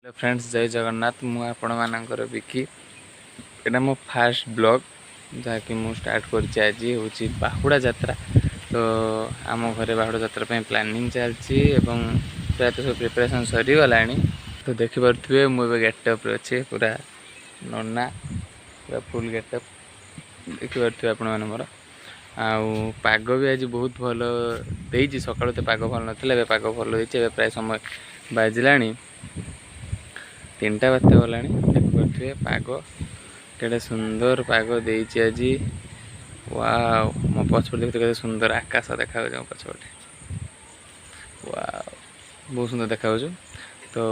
Hello friends, जय जगन्नाथ। मु आपण मानकर बिकी। एटा मो फास्ट ब्लॉग जहाँकि मु स्टार्ट करछि। आज हूँ बाहुड़ा यात्रा। तो आम घरे बाहुड़ा यात्रा पे प्लानिंग चलछि एवं प्राय तो सब प्रिपरेशन सरी गलानी। तो देखि पारुथिबे मु गेटअप रे अछि, पूरा नन्ना, पूरा फुल गेटअप देखि पारुथिबे आपण माने मोर। आउ पाग भी आज बहुत भल देइछि। सकाळु तो पाग भल नथिला, एबे पाग भल देइछि। एबे प्राय समय बाजिलानी 3टा बाजते गलानी। देखिए पाग केड़े सुंदर पाग देइछि आज। वाओ, मो पछपटे देखते केते सुंदर आकाश देखा जाऊ पछपटे। वाओ, बहुत सुंदर देखा जाऊ। तो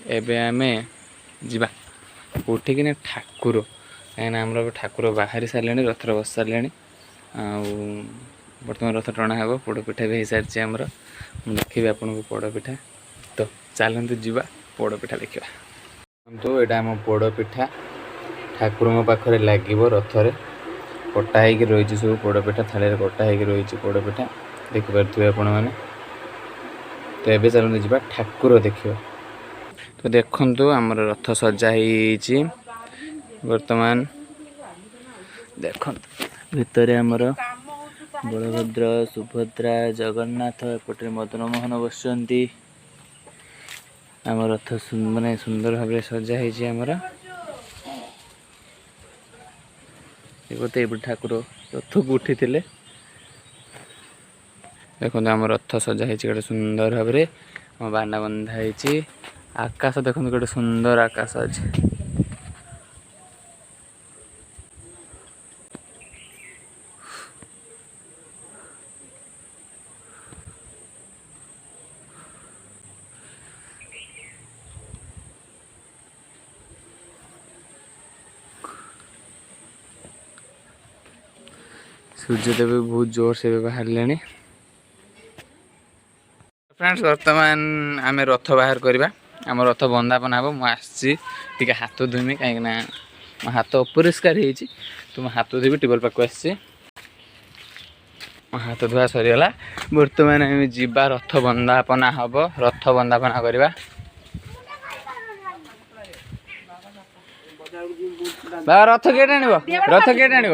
एबे आमे जिबा उठिक ठाकुर, कहीं आमर ठाकुर बाहरी सारे रथर बस सारे। बर्तमान रथ टणा हे, पोड़पिठा भी हो सारी आमर। देखी आपको पोड़पिठा। तो चलते जीवा पोड़पिठा देखा। तो यहाँ आम पोड़पिठा ठाकुर पाखे लगे रथरे कटा हो रही। सब पोड़पिठा थाली कटा हो रही पोड़पिठा देखिपे आपण मैंने। तो ये चलते जीवा ठाकुर देखा। तो देखु आमर रथ सजा ही बर्तमान देख भितर आमर बलभद्र, सुभद्रा, जगन्नाथ, एपटे मदन मोहन बसुंती। आम रथ माने सुंदर भाव सजा होमर। ये ठाकुर रथ को उठी थे। देखो आम रथ सजा होटे सुंदर भाव बाना बंधा। आकाश देखो गोटे सुंदर आकाश अच्छे। सूर्यदेव भी बहुत जोर से बाहर ले। फ्रेंड्स, वर्तमान आम रथ बाहर करवा। आम रथ बंदापना हम। मुझे हाथ धोमी कहीं मो हाथ अपरिष्कार हो। तो मो हाथ धोबी टेबल पाक आस। हाथ धुआ सरीगला। बर्तमान आम जीवा रथ बंदापना हम। रथ बंदापना करवा। बाबा रथ किए टाणव? रथ किए टाणव?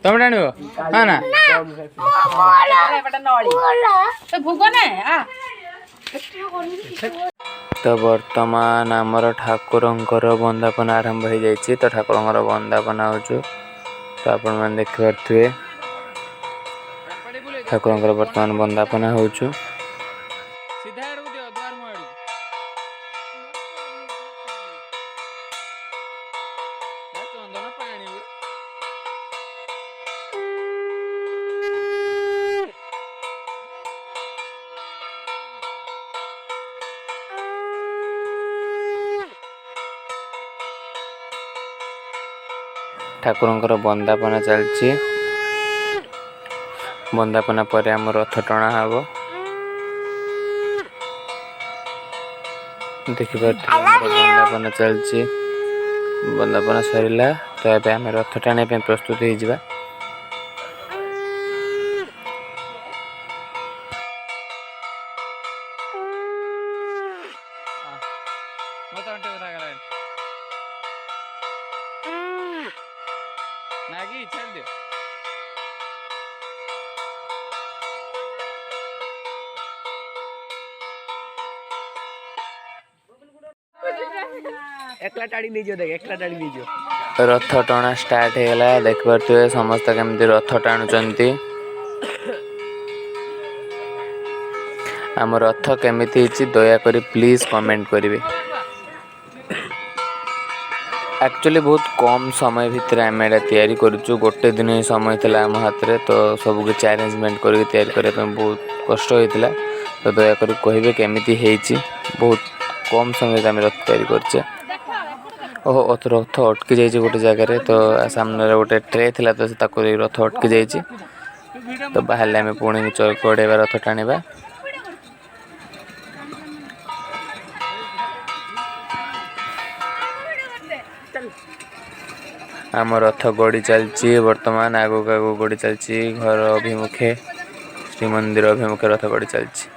तुम टाणव? हाँ ना। तो वर्तमान आमर ठाकुरंकर बंदापना आरंभ हो जाइए। तो ठाकुरंकर बंदापना हो। तो आपण मैंने देखिपे ठाकुरंकर वर्तमान बंदापना हो। ठाकुरंकर बंदापना चलछि। बंदापना पर आम रथ टणा हम। देखिए बंदापना चलछि। बंदापना सरीला। तो ये आम रथ टाणी प्रस्तुत हो। रथ टणा स्टार्ट होगा। देख पारे समस्त केमती रथ टाणुचंती। आम रथ केमिति दयाकोरी प्लीज कमेंट करेंगे। एक्चुअली बहुत कम समय भितर आम एटा तैयारी करूँ। गोटे दिन ही समय था आम हाथ में। तो सब किसी अरेंजमेंट करके बहुत कष्ट होता। तो दयाकोरी कहे केमिति हेची। बहुत कम समय आम रथ तैयारी करछे। ओहो, रथ अटकी जाइए गोटे जगह। तो सामने गोटे ट्रे थिला। तो रथ अटकी जाइए। तो बाहर आम पुणी कड़ेवा रथ टाणीबा। आम रथ गड़ी चलछि। वर्तमान आगो आगो गड़ी चलछि। घर अभिमुखे, श्रीमंदिर अभिमुखे रथ गड़ी चलछि।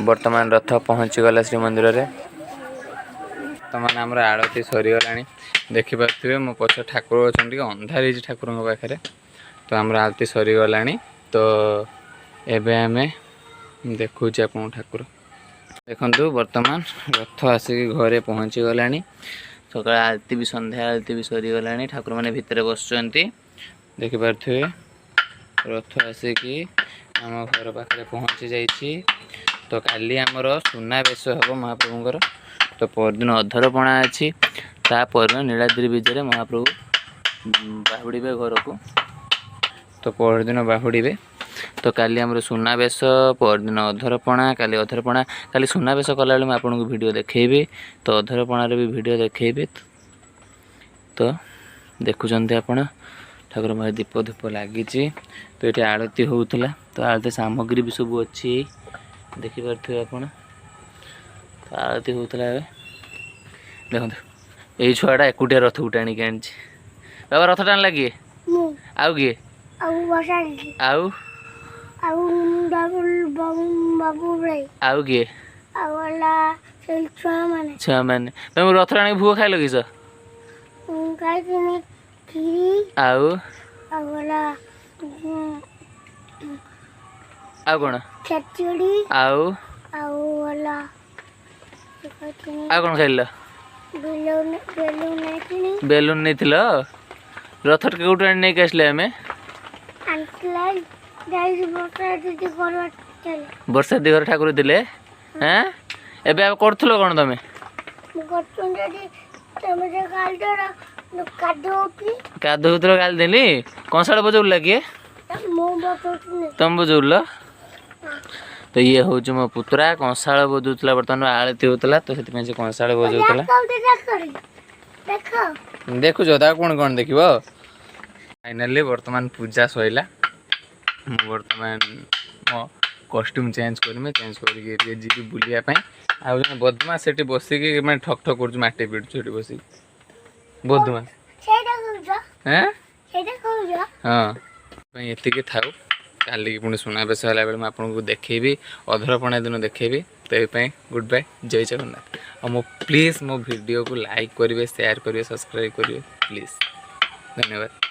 बर्तमान रथ पहुँची गला श्रीमंदिर रे। बर्तमान आमर आरती सरीगला देखिपे मो पछ ठाकुर अच्छा अंधार हो ठाकुर पाखे तो आमर आरती सरीगला तो एबे आमे देखुचे आप ठाकुर देखु बर्तमान रथ आसिक घरे पहुँची गला सकाल आरती भी संध्या आरती भी सरीगला ठाकुर मैंने भितर बसुँच देखिपे रथ आसिक आम घर पाखे पहुँची जाइए तो काली आमर सुनाबेश हम महाप्रभुंर तो परदिन अधरपणा अच्छी तापर नीलाद्रि विजय महाप्रभु बाहुड़े घर को तो परदिन बाहुड़े तो काली आमर सुनाबेश परदिन अधरपणा काली सुनाबेश कला बेले आपको वीडियो देखी तो अधरपणार भी वीडियो देखी तो देखुंत आप ठाकुर मारे दीप धूप लगी तो ये आरती होता तो आरती सामग्री भी सब अच्छी देखिपे आप तो आरती होता देखो यही छुआटा एकुटिया रथ गुटे आनी बाबा रथ टाण लगे आउ किए आउ किए छुआ मैंने तुम रथ टाणी भूख खाई लगिस आउ कौन आउ कौन खाइल बेलून नहीं रथ कौट नहीं आसले आम वर्षा दी घर ठाकुर थे हाँ एबे करूँ कौन तुम कादूल गाल देली कंसाड़ बजौला किए तुम बजौल तो ये हूँ मो पुतरा कंसाड़ बजौला बर्तमान आरती होता तो से कंसाड़ बजौला देखु कौन कौन देख फाइनाली बर्तमान पूजा सैला बर्तमान मो कॉस्ट्यूम चेंज करके जी बुलायापी आउ बदमाश से बसिक मैं ठक ठक कर माटी पिटुँ बसिक बदमाश हाँ ये थाऊ काली पुणी सुनाबेश है बेले मुझे देखी अधरपणा दिन देखी तो ये गुड बाय जय जगन्नाथ और मो प्लीज मो वीडियो को लाइक करेंगे शेयर करेंगे सब्सक्राइब करेंगे प्लीज धन्यवाद।